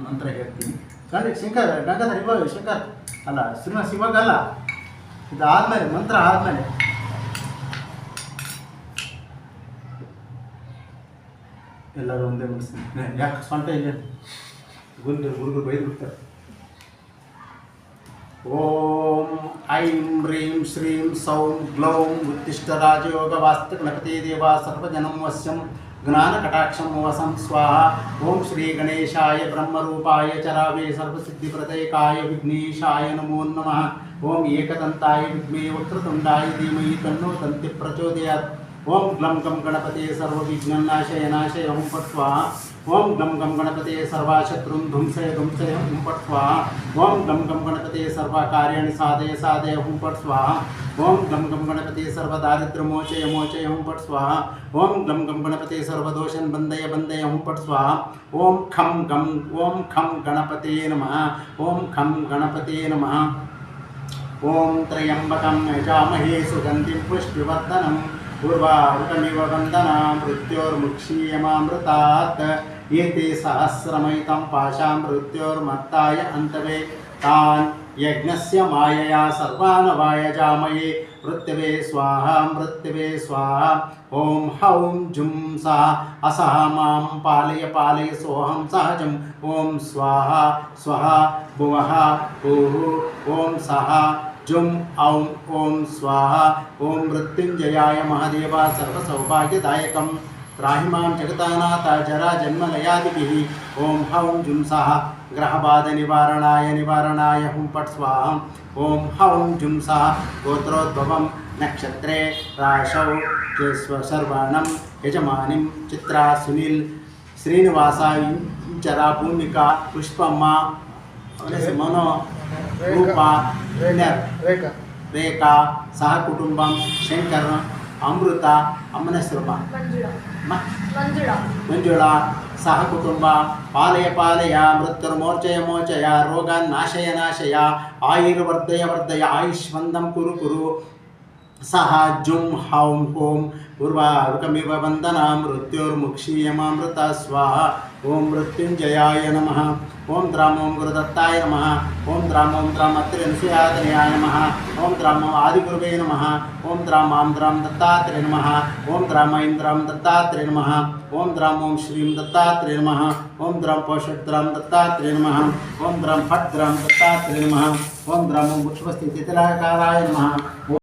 ಮಂತ್ರ ಹೇಳ್ತೀನಿ. ಶಂಕರ್ ಗಂಗಾಧರ್ ಇವಾಗ ಶಂಕರ್ ಅಲ್ಲ ಶ್ರೀನಿವಾಸ್ ಇವಾಗಲ್ಲ, ಇದು ಆದಮೇಲೆ ಮಂತ್ರ ಆದಮೇಲೆ ಎಲ್ಲರೂ ಒಂದೇ ಮುಗಿಸ್ತೀನಿ. ಯಾಕೆ ಸ್ವಂತ ಇಲ್ಲ ಹುಡುಗರು ಬೈದು ಬಿಡ್ತಾರೆ. ಓಂ ಐಂ ಹ್ರೀಂ ಶ್ರೀಂ ಸೌಂ ಗ್ಲೌಂ ಉತ್ತಿಷ್ಠ ರಾಜಯೋಗ ವಾಸ್ತು ಗಣಪತಿ ದೇವ ಸರ್ವಜನಂ ವಶ್ಯಂ ಜ್ಞಾನಕಟಾಕ್ಷಂ ವಸಂ ಸ್ವಾಹಾ. ಓಂ ಶ್ರೀ ಗಣೇಶಾಯ ಬ್ರಹ್ಮರೂಪಾಯ ಚರಾವೇ ಸರ್ವಸಿದ್ಧಿಪ್ರದಯಕಾಯ ವಿಘ್ನೇಶಾಯ ನಮೋ ನಮಃ. ಓಂ ಏಕದಂತಾಯ ವಿದ್ಮೇ ವಕ್ರತುಂಡಾಯ ಧೀಮಹಿ ತನ್ನೋ ದಂತಿ ಪ್ರಚೋದಯಾತ್. ಓಂ ಗ್ಲಂ ಗಂ ಗಣಪತಿ ಸರ್ವವಿಘ್ನನಾಶಯ ನಾಶಯ ಹುಂ ಫಟ್ ಸ್ವಾಹಾ. ಓಂ ಗಂ ಗಂ ಗಣಪತಿ ಸರ್ವಶತ್ರುಂ ಧ್ವಂಸಯ ಧ್ವಂಸಯ ಹುಂ ಫಟ್ ಸ್ವಾಹಾ. ಓಂ ಗಂ ಗಂ ಗಣಪತಿ ಸರ್ವಕಾರ್ಯಾಣಿ ಸಾಧಯ ಸಾಧಯ ಹುಂ ಫಟ್ ಸ್ವಾಹಾ. ಓಂ ಗಂ ಗಂ ಗಣಪತಿ ಸರ್ವದಾರಿದ್ರ್ಯ ಮೋಚಯ ಮೋಚಯ ಹುಂ ಫಟ್ ಸ್ವಾಹಾ. ಓಂ ಗಂ ಗಂ ಗಣಪತಿ ಸರ್ವದೋಷನ್ ಬಂದಯ ಬಂದಯ ಹುಂ ಫಟ್ ಸ್ವಾಹಾ. ಓಂ ಖಂ ಗಣಪತೇ ನಮಃ. ಓಂ ಖಂ ಗಣಪತೇ ನಮಃ. ಓಂ ತ್ರಯಂಬಕಂ ಯಜಾಮಹೇ ಸುಗಂಧಿಂ ಪುಷ್ಟಿವರ್ಧನಂ ಪೂರ್ವಾರುಕಮಿವ ವಂದನಾ ಮೃತ್ಯೋರ್ಮುಕ್ಷೀಯಮಾಮೃತಾತ್. ಏತೆ ಸಹಸ್ರಮಯಿತಂ ಪಾಶಾಂ ಮೃತ್ಯೋರ್ಮತ್ತಾಯ ಅಂತವೇ ತಾನ್ ಯಜ್ಞಸ್ಯ ಮಾಯಯಾ ಸರ್ವಾನವಾಯ ಜಾಮಯೇ ಮೃತ್ಯವೆ ಸ್ವಾಹಾ ಮೃತ್ಯವೆ ಸ್ವಾಹಾ. ಓಂ ಹೌಂ ಜುಂ ಸಹ ಅಸಹ ಮಾಂ ಪಾಲಯ ಪಾಲಯ ಸೋಹಂ ಸಹಜಂ. ಓಂ ಸ್ವಾಹಾ ಸ್ವಹ ಭುವಃ ಭೂಃ. ಓಂ ಸಹ ಜುಂ ಔಂ ಓಂ ಸ್ವಾಹಾ. ಓಂ ಮೃತ್ಯುಂಜಯಾಯ ಮಹಾದೇವ ಸರ್ವಸೌಭಾಗ್ಯದಾಯಕಂ ತ್ರಾಹಿ ಮಾಂ ಜಗತಾನಾಥ ಜರಾ ಜನ್ಮಲಯಾದಿಭಿಃ. ಓಂ ಹೌಂ ಜುಂ ಸಹ ಗ್ರಹಬಾಧ ನಿವಾರಣಾಯ ಹುಂ ಫಟ್ ಸ್ವಾಹಾ. ಓಂ ಹೌಂ ಜುಂ ಸಹ ಗೋತ್ರೋದ್ಭವಂ ನಕ್ಷತ್ರೇ ರಾಶೌ ಸರ್ವಾಣಂ ಯಜಮಾನಿಂ ಚಿತ್ರಾ ಸುನಿಲ್ ಶ್ರೀನಿವಾಸ ಇಂಚರ ಭೂಮಿಕಾ ಪುಷ್ಪಮ್ಮ ಮನೋ ರೂಪ ರೇಖಾ ಸಹ ಕುಟುಂಬಂ ಶಂಕರ ಅಮೃತ ಅಮ್ಮನಸ್ರಮ ಮಂಜುಳಾ ಸಹ ಕುಟುಂಬ ಪಾಲಯ ಪಾಲಯ ಮೃತ್ಯುರ್ಮೋಚಯ ಮೋಚಯ ರೋಗಾನ್ ನಾಶಯ ನಾಶಯ ಆಯುರ್ವರ್ಧಯ ವರ್ಧಯ ಆಯುಷ್ಮಂದಂ ಕುರು ಕುರು. ಸಹ ಜುಂ ಹೌಂ ಓಂ ಪೂರ್ವಾರುಕಮಿವ ವಂದನಾ ಮೃತ್ಯೋರ್ಮುಕ್ಷೀಯಮಾಮೃತ ಸ್ವಾಹಾ. ಓಂ ಮೃತ್ಯುಂಜಯಾಯ ನಮಃ. ಓಂ ದ್ರಾಂ ಓಂ ಗುರುದತ್ತಾಯ ನಮಃ. ಓಂ ದ್ರಾಂ ಅತ್ರಿಯನುಸೂಯಾತನಯಾಯ ನಮಃ. ಓಂ ದ್ರಾಂ ಆದಿಗುರುವೇ ನಮಃ. ಓಂ ದ್ರಾಂ ದತ್ತಾತ್ರೇಯ ನಮಃ. ಓಂ ದ್ರಾಂ ದತ್ತಾತ್ರೇಯ ನಮಃ. ಓಂ ದ್ರಾಂ ಓಂ ಶ್ರೀಂ ದತ್ತಾತ್ರೇಯ ನಮಃ. ಓಂ ದ್ರಾಂ ಪೋಷದ್ರಾಂ ದತ್ತಾತ್ರೇಯ ನಮಃ. ಓಂ ದ್ರಾಂ ಫಟ್ ದ್ರಾಂ ದತ್ತಾತ್ರೇಯ ನಮಃ. ಓಂ ದ್ರಾಂ ವೃಕ್ಷಪಸ್ಥಿತಿಲಕಾರಾಯ ನಮಃ.